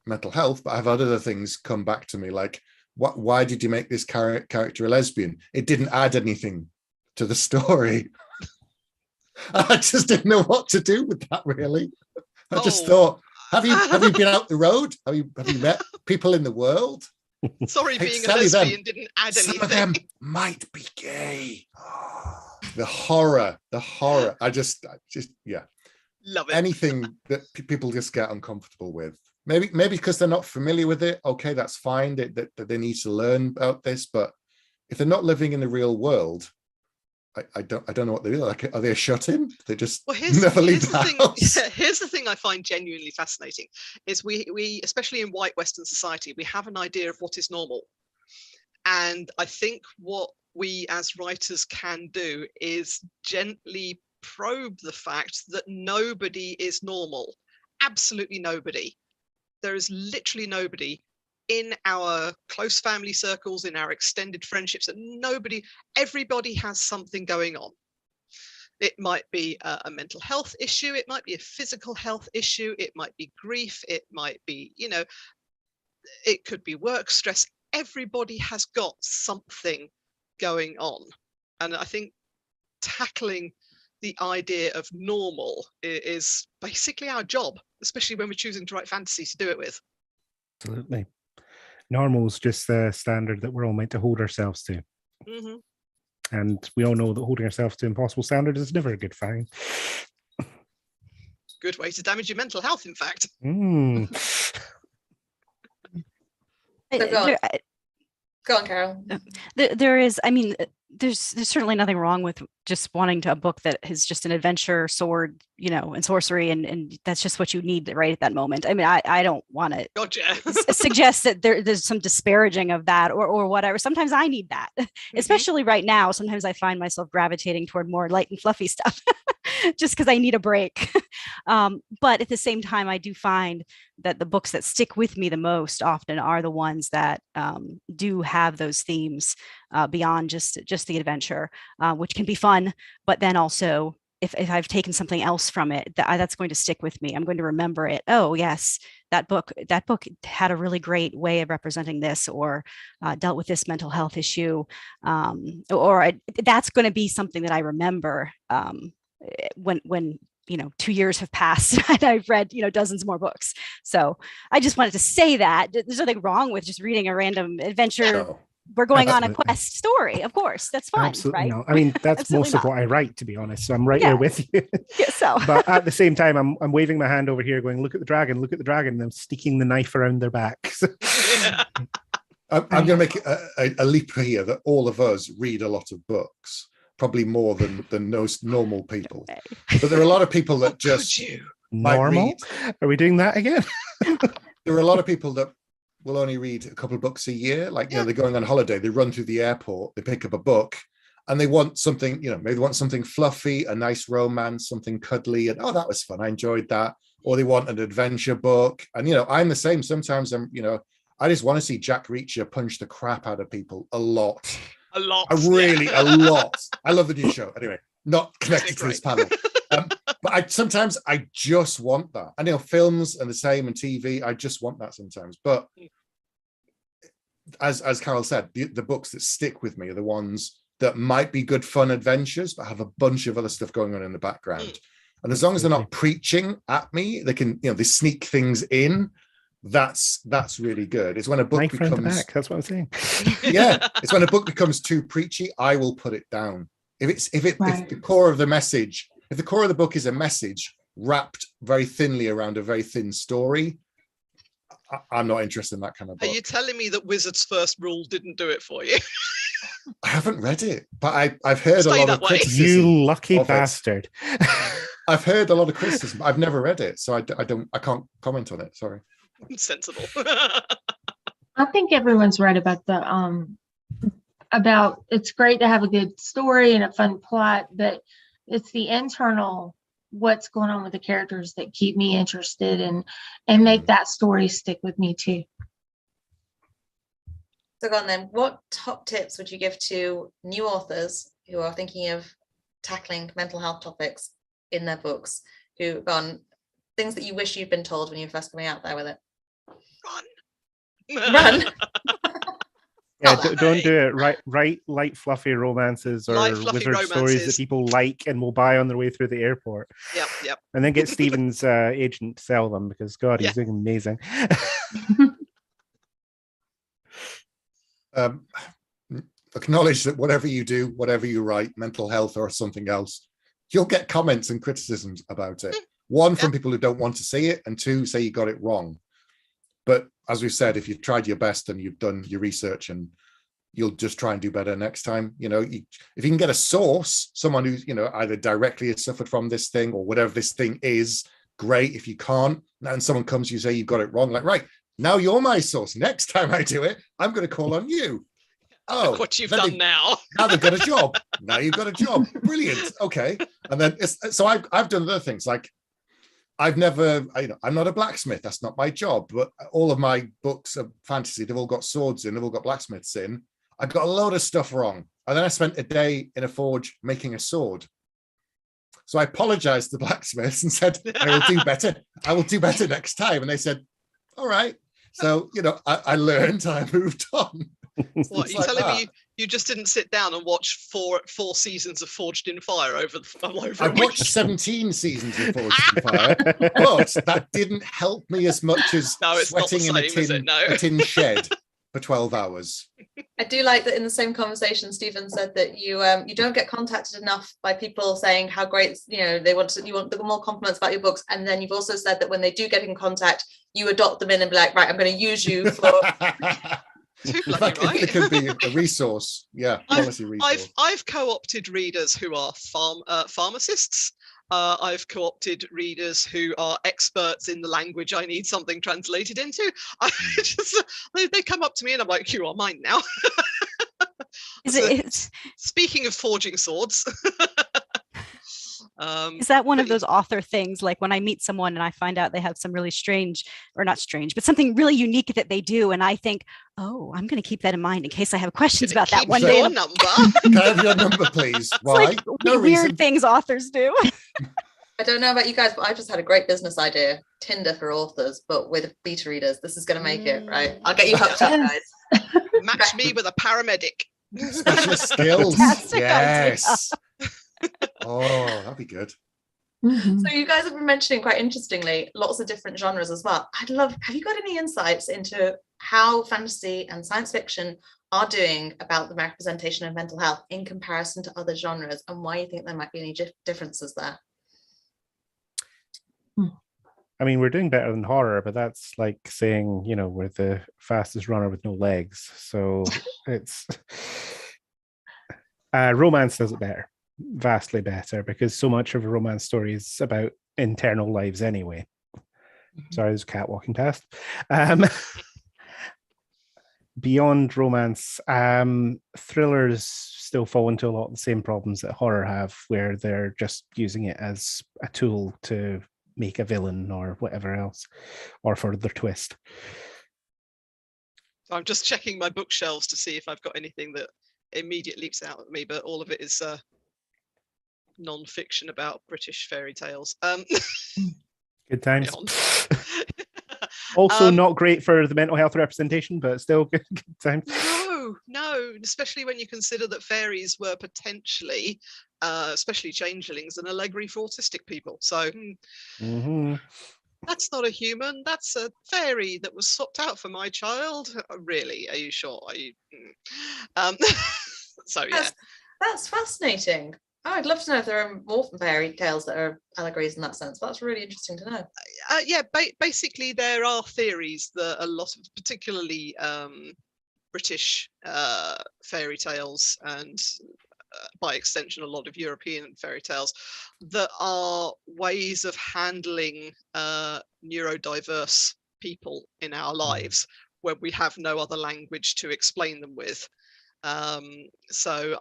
mental health, but I've had other things come back to me like, why did you make this character a lesbian? It didn't add anything to the story. I just didn't know what to do with that, really. I just thought, have you been out the road? Have you met people in the world? Sorry, being a lesbian didn't add anything. Some of them might be gay. Oh, the horror. I just yeah. Love it. Anything that people just get uncomfortable with. Maybe because they're not familiar with it. Okay, that's fine. That they need to learn about this. But if they're not living in the real world, I don't know what they do. Like, are they shut in? They just never leave the house. Here's the thing I find genuinely fascinating is we especially in white Western society, we have an idea of what is normal. And I think what we as writers can do is gently probe the fact that nobody is normal. Absolutely nobody. There is literally nobody in our close family circles, in our extended friendships, and everybody has something going on. It might be a mental health issue, it might be a physical health issue, it might be grief, it might be, it could be work stress. Everybody has got something going on. And I think tackling the idea of normal is basically our job, especially when we're choosing to write fantasy to do it with. Absolutely. Normal is just the standard that we're all meant to hold ourselves to. Mm-hmm. And we all know that holding ourselves to impossible standards is never a good thing. Good way to damage your mental health, in fact. Go on, Carol. There is, there's certainly nothing wrong with just wanting a book that is just an adventure, sword, and sorcery, and that's just what you need right at that moment. I don't want to suggest that there's some disparaging of that or whatever. Sometimes I need that, especially right now. Sometimes I find myself gravitating toward more light and fluffy stuff just because I need a break. But at the same time, I do find that the books that stick with me the most often are the ones that do have those themes beyond just the adventure, which can be fun, but then also if I've taken something else from it, that's going to stick with me. I'm going to remember it. Oh yes, that book had a really great way of representing this, or dealt with this mental health issue, that's going to be something that I remember when 2 years have passed and I've read, dozens more books. So I just wanted to say that there's nothing wrong with just reading a random adventure. No. We're going on a quest story, of course. That's fun, absolutely, right? No. That's most of what I write, to be honest. So I'm right there with you. So. But at the same time, I'm waving my hand over here, going, "Look at the dragon! Look at the dragon!" And I'm sticking the knife around their backs. I'm going to make a leap here that all of us read a lot of books, probably more than most normal people. But there are a lot of people that just normal. Are we doing that again? There are a lot of people that will only read a couple of books a year. Like, they're going on holiday, they run through the airport, they pick up a book, and they want something, maybe they want something fluffy, a nice romance, something cuddly, and that was fun, I enjoyed that. Or they want an adventure book. And, I'm the same. Sometimes I just want to see Jack Reacher punch the crap out of people a lot. A lot. A lot. I love the new show. Anyway, not connected to this panel. But sometimes I just want that. I know films are the same, and TV, I just want that sometimes. But as Carol said, the books that stick with me are the ones that might be good fun adventures, but have a bunch of other stuff going on in the background. And as long as they're not preaching at me, they can, they sneak things in. That's really good. It's when a book becomes that's what I'm saying. Yeah, it's when a book becomes too preachy, I will put it down. If the core of the message, if the core of the book is a message wrapped very thinly around a very thin story, I'm not interested in that kind of book. Are you telling me that Wizard's First Rule didn't do it for you? I haven't read it, but I've heard a lot of criticism. You lucky bastard. I've heard a lot of criticism. I've never read it, so I can't comment on it. Sorry. Sensible. I think everyone's right about about it's great to have a good story and a fun plot, but it's the internal what's going on with the characters that keep me interested and make that story stick with me too. So go on then, what top tips would you give to new authors who are thinking of tackling mental health topics in their books, who gone things that you wish you'd been told when you were first coming out there with it? Run. Yeah, don't do it. Write light, fluffy romances or wizard stories that people like and will buy on their way through the airport. Yep. And then get Stephen's agent to sell them, because God, he's doing amazing. Acknowledge that whatever you do, whatever you write, mental health or something else, you'll get comments and criticisms about it. One, from people who don't want to see it, and two, say you got it wrong. But as we've said, if you've tried your best and you've done your research, and you'll just try and do better next time. You know, if you can get a source, someone who's, you know, either directly has suffered from this thing or whatever this thing is, great. If you can't, and someone comes, you say you've got it wrong, like, right, now you're my source. Next time I do it, I'm going to call on you. Oh, look what you've done now. Now they've got a job. Now you've got a job. Brilliant. Okay. And then so I've done other things, like I've never, I'm not a blacksmith. That's not my job. But all of my books of fantasy, they've all got swords in, they've all got blacksmiths in. I got a load of stuff wrong. And then I spent a day in a forge making a sword. So I apologized to the blacksmiths and said, I will do better. I will do better next time. And they said, all right. So, I learned and I moved on. What, are you telling me you just didn't sit down and watch four seasons of Forged in Fire over I watched 17 seasons of Forged in Fire, but that didn't help me as much as sweating in a tin shed for 12 hours. I do like that in the same conversation, Stephen said that you don't get contacted enough by people saying how great, you want more compliments about your books. And then you've also said that when they do get in contact, you adopt them in and be like, right, I'm going to use you for... In fact, it could be a resource. Yeah, policy resource. I've co-opted readers who are pharmacists. I've co-opted readers who are experts in the language I need something translated into. They come up to me and I'm like, you are mine now. Speaking of forging swords. Is that one of those author things, like when I meet someone and I find out they have some really strange, or not strange, but something really unique that they do, and I think, oh, I'm going to keep that in mind in case I have questions about that one day. Your number. Can I have your number, please? Why? Like weird things authors do. I don't know about you guys, but I just had a great business idea. Tinder for authors, but with beta readers. This is going to make it, right? I'll get you hooked up, guys. Match me with a paramedic. Special skills. Yes. Oh, that'd be good. Mm-hmm. So you guys have been mentioning, quite interestingly, lots of different genres as well. Have you got any insights into how fantasy and science fiction are doing about the representation of mental health in comparison to other genres, and why you think there might be any differences there? I mean, we're doing better than horror, but that's like saying, we're the fastest runner with no legs. So it's romance does it better. Vastly better, because so much of a romance story is about internal lives anyway. Sorry, there's a cat walking past. Beyond romance, thrillers still fall into a lot of the same problems that horror have, where they're just using it as a tool to make a villain or whatever else, or for their twist. So I'm just checking my bookshelves to see if I've got anything that immediately leaps out at me, but all of it is non-fiction about British fairy tales. Good times. Also not great for the mental health representation, but still good times. No, especially when you consider that fairies were potentially, especially changelings, an allegory for autistic people. So that's not a human, that's a fairy that was swapped out for my child. Really? Are you sure? Are you? So yeah. That's fascinating. Oh, I'd love to know if there are more fairy tales that are allegories in that sense. That's really interesting to know. Basically, there are theories that a lot of, particularly British fairy tales, and by extension, a lot of European fairy tales, that are ways of handling neurodiverse people in our lives when we have no other language to explain them with. So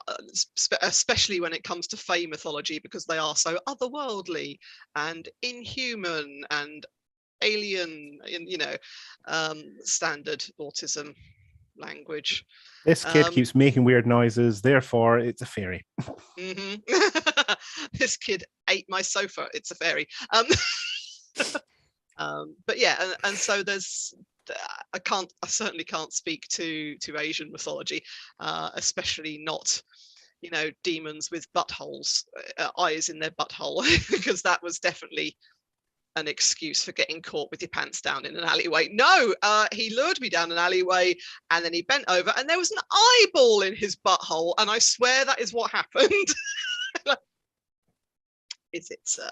especially when it comes to fae mythology, because they are so otherworldly and inhuman and alien in standard autism language. This kid keeps making weird noises, therefore it's a fairy. This kid ate my sofa, it's a fairy. But yeah, and so there's, I certainly can't speak to Asian mythology, especially not, you know, demons with buttholes, eyes in their butthole, because that was definitely an excuse for getting caught with your pants down in an alleyway. No, he lured me down an alleyway and then he bent over and there was an eyeball in his butthole, and I swear that is what happened. Is it, sir?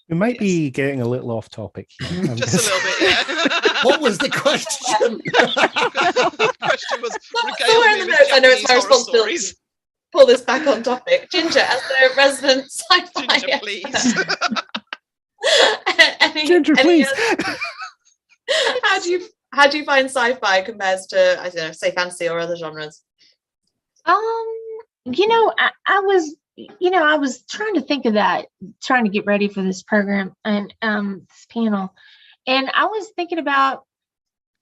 We might be getting a little off topic here. Just a little bit, yeah. What was the question? The question was, Somewhere in the notes, I know it's my responsibility to pull this back on topic. Ginger, as the resident sci-fi Ginger, please. Ginger, please. How do you find sci-fi compares to, I don't know, say fantasy or other genres? You know, I was trying to think of that, trying to get ready for this program and this panel, and I was thinking about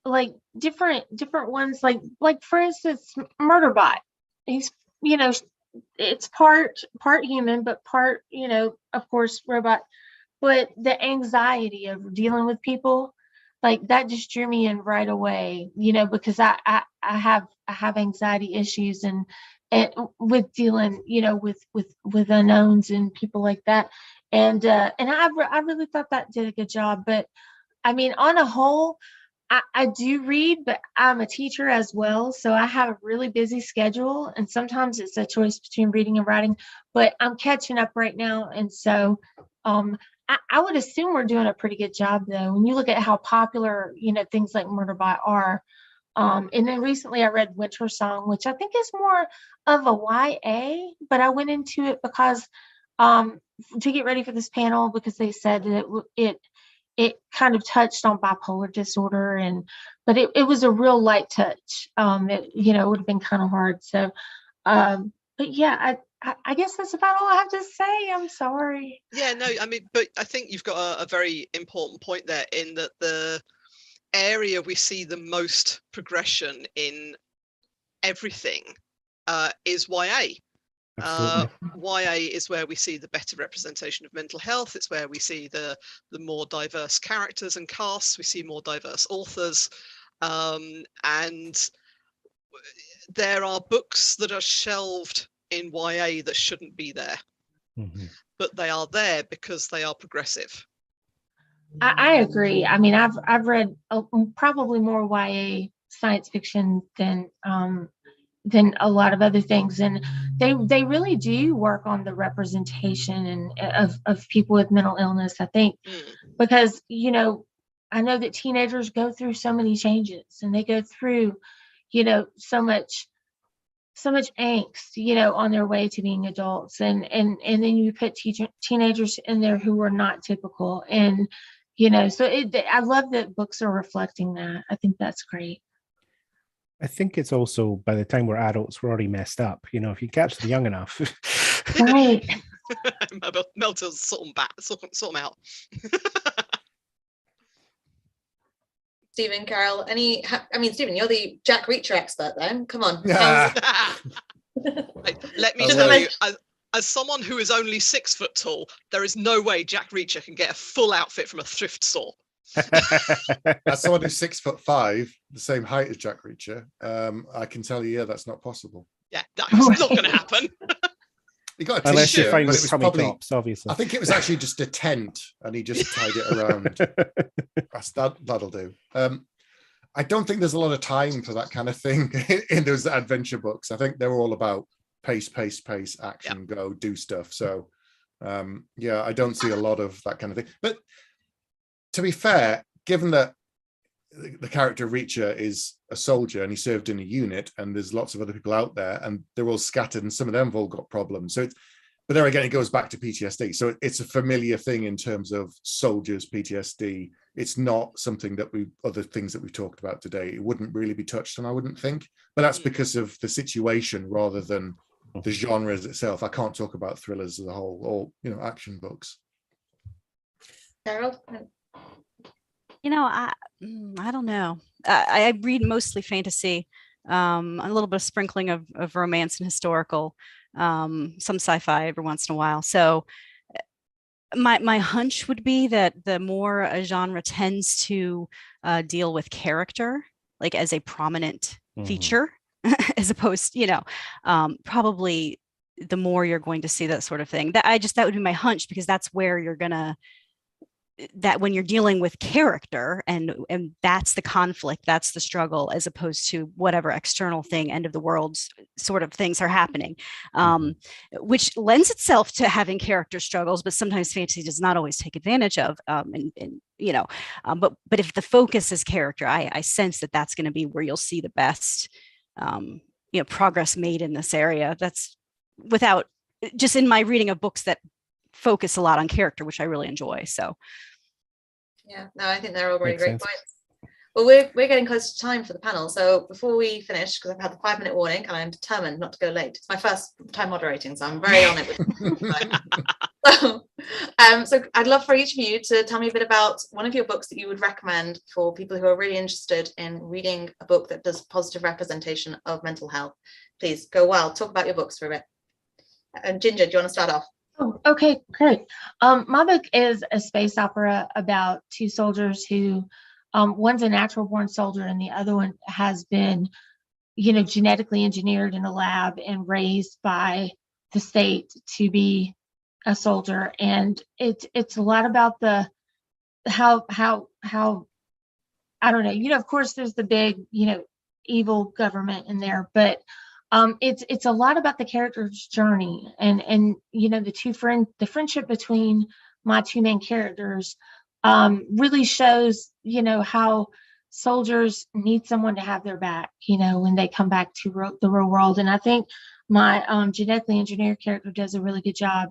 like different ones, like for instance, Murderbot. He's, you know, it's part human, but part, you know, of course, robot. But the anxiety of dealing with people, like that just drew me in right away, you know, because I have anxiety issues and with dealing, you know, with unknowns and people like that. And I really thought that did a good job. But I mean, on a whole, I do read, but I'm a teacher as well. So I have a really busy schedule. And sometimes it's a choice between reading and writing, but I'm catching up right now. And so I would assume we're doing a pretty good job, though, when you look at how popular, you know, things like Murderbot are. And then recently I read Winter Song, which I think is more of a YA, but I went into it because to get ready for this panel, because they said that it kind of touched on bipolar disorder, but it was a real light touch. You know, it would have been kind of hard. So, but yeah, I guess that's about all I have to say. I'm sorry. Yeah, no, I mean, but I think you've got a very important point there, in that the area we see the most progression in everything is YA. YA is where we see the better representation of mental health. It's where we see the more diverse characters and casts. We see more diverse authors, and there are books that are shelved in YA that shouldn't be there, but they are there because they are progressive. I agree. I mean, I've read probably more YA science fiction than a lot of other things, and they really do work on the representation and of people with mental illness, I think, because, you know, I know that teenagers go through so many changes, and they go through, you know, so much angst, you know, on their way to being adults, and then you put teenagers in there who are not typical, and you know, so I love that books are reflecting that. I think that's great. I think it's also, by the time we're adults, we're already messed up. You know, if you catch them young enough. Right. Melters sort them out. Stephen, Carol, Stephen, you're the Jack Reacher expert then. Come on. Let me tell you, as someone who is only 6 foot tall, there is no way Jack Reacher can get a full outfit from a thrift store. As someone who's 6'5", the same height as Jack Reacher, I can tell you, that's not possible. Yeah, that's not going to happen. You got a unless you find his tummy tops, obviously. I think it was actually just a tent, and he just tied it around. That'll do. I don't think there's a lot of time for that kind of thing in those adventure books. I think they're all about pace, action, go, do stuff. So, I don't see a lot of that kind of thing. But to be fair, given that the character Reacher is a soldier and he served in a unit, and there's lots of other people out there, and they're all scattered, and some of them have all got problems. So, but there again, it goes back to PTSD. So it's a familiar thing in terms of soldiers' PTSD. It's not something that other things that we've talked about today. It wouldn't really be touched on, I wouldn't think. But that's because of the situation rather than the genres itself. I can't talk about thrillers as a whole, or action books. Carol? I don't know. I read mostly fantasy, a little bit of sprinkling of romance and historical, some sci-fi every once in a while. So my hunch would be that the more a genre tends to deal with character, like as a prominent feature, as opposed, probably the more you're going to see that sort of thing. That would be my hunch, because that's where you're gonna, that when you're dealing with character and that's the conflict, that's the struggle, as opposed to whatever external thing, end of the world sort of things are happening, which lends itself to having character struggles, but sometimes fantasy does not always take advantage of. But if the focus is character, I sense that that's going to be where you'll see the best, progress made in this area. That's without just in my reading of books that focus a lot on character, which I really enjoy. So yeah, no, I think they're all really Makes great sense. points. Well, we're getting close to time for the panel, so before we finish, because I've had the 5-minute warning and I'm determined not to go late. It's my first time moderating, so I'm very on it with so I'd love for each of you to tell me a bit about one of your books that you would recommend for people who are really interested in reading a book that does positive representation of mental health. Please go wild, talk about your books for a bit. And Ginger, do you want to start off? Oh, okay, great. My book is a space opera about two soldiers who, one's a natural born soldier and the other one has been, genetically engineered in a lab and raised by the state to be a soldier. And it's a lot about the how I don't know, of course there's the big, evil government in there, but it's a lot about the character's journey and the friendship between my two main characters really shows, how soldiers need someone to have their back, when they come back to the real world. And I think my genetically engineered character does a really good job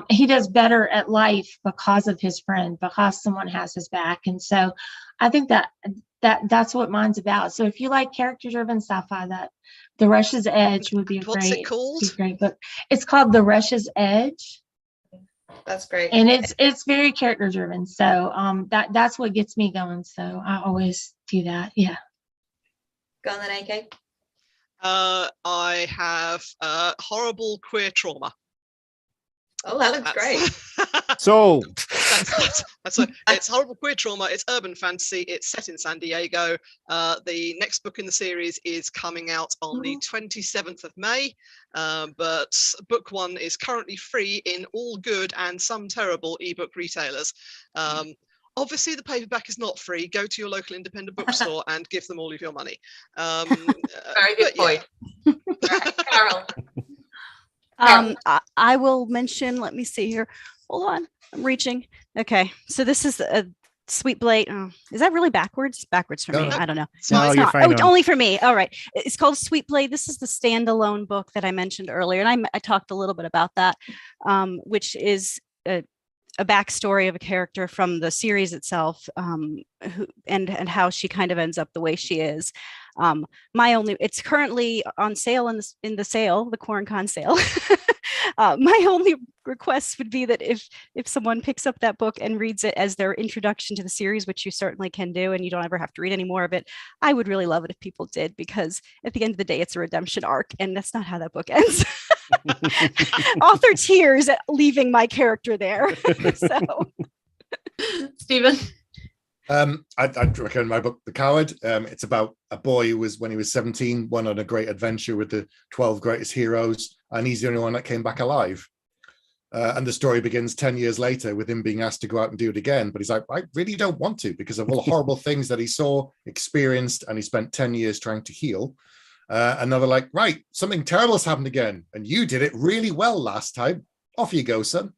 he does better at life because of his friend, because someone has his back. And so I think that's what mine's about. So if you like character-driven sci-fi, that The Rush's Edge would be What's it called? Great book. It's called The Rush's Edge. That's great. And it's very character-driven. So that's what gets me going. So I always do that. Yeah. Go on then, AK. I have Horrible Queer Trauma. Oh, that looks great. So it's Horrible Queer Trauma. It's urban fantasy. It's set in San Diego. The next book in the series is coming out on the 27th of May. But book one is currently free in all good and some terrible ebook retailers. Obviously, the paperback is not free. Go to your local independent bookstore and give them all of your money. Very good point. Yeah. Carol. I will mention, let me see here. Hold on, I'm reaching. Okay, so this is a Sweet Blade. Oh, is that really backwards? Backwards for me. I don't know. No, it's you're not. fine It's only for me. All right. It's called Sweet Blade. This is the standalone book that I mentioned earlier, and I talked a little bit about that, which is a backstory of a character from the series itself, and how she kind of ends up the way she is. It's currently on sale in the QuaranCon sale. My only request would be that if someone picks up that book and reads it as their introduction to the series, which you certainly can do, and you don't ever have to read any more of it, I would really love it if people did, because at the end of the day, it's a redemption arc, and that's not how that book ends. Author tears at leaving my character there. So, Stephen. I'd recommend my book, The Coward. It's about a boy who was, when he was 17, went on a great adventure with the 12 greatest heroes, and he's the only one that came back alive. And the story begins 10 years later with him being asked to go out and do it again. But he's like, I really don't want to, because of all the horrible things that he saw, experienced, and he spent 10 years trying to heal. And now they're like, right, something terrible has happened again, and you did it really well last time. Off you go, son.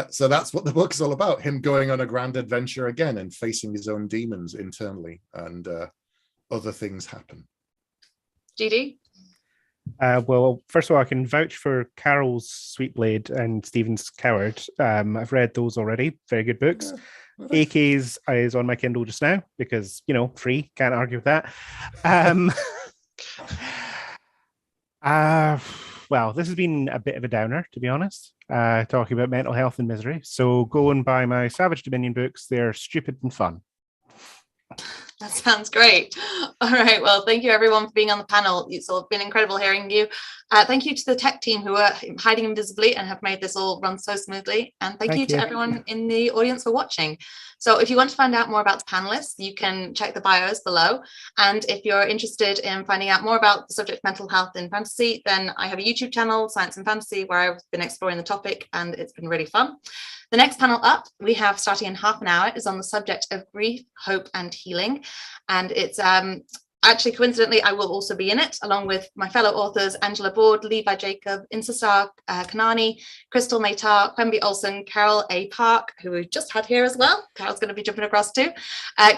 So that's what the book is all about, him going on a grand adventure again and facing his own demons internally, and other things happen. GD? Well, first of all, I can vouch for Carol's Sweet Blade and Stephen's Coward. I've read those already. Very good books. Yeah. AK's is on my Kindle just now because, free. Can't argue with that. well, this has been a bit of a downer, to be honest, talking about mental health and misery. So go and buy my Savage Dominion books. They're stupid and fun. That sounds great. All right. Well, thank you everyone for being on the panel. It's all been incredible hearing you. Thank you to the tech team who are hiding invisibly and have made this all run so smoothly. And thank you to everyone in the audience for watching. So if you want to find out more about the panelists, you can check the bios below. And if you're interested in finding out more about the subject of mental health in fantasy, then I have a YouTube channel, Science and Fantasy, where I've been exploring the topic and it's been really fun. The next panel up, we have starting in half an hour, is on the subject of grief, hope and healing. And it's actually, coincidentally, I will also be in it, along with my fellow authors, Angela Board, Levi Jacob, Insasar Kanani, Crystal Maytar, Quemby Olsen, Carol A. Park, who we've just had here as well. Carol's going to be jumping across too.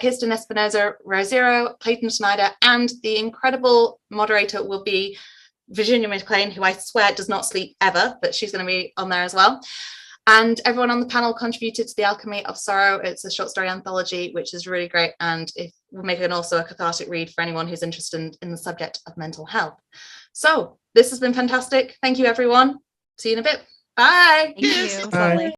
Kirsten Espinoza Rosero, Clayton Schneider, and the incredible moderator will be Virginia McLean, who I swear does not sleep ever, but she's going to be on there as well. And everyone on the panel contributed to The Alchemy of Sorrow. It's a short story anthology, which is really great. And it will make it also a cathartic read for anyone who's interested in the subject of mental health. So this has been fantastic. Thank you, everyone. See you in a bit. Bye. Thank you. Bye.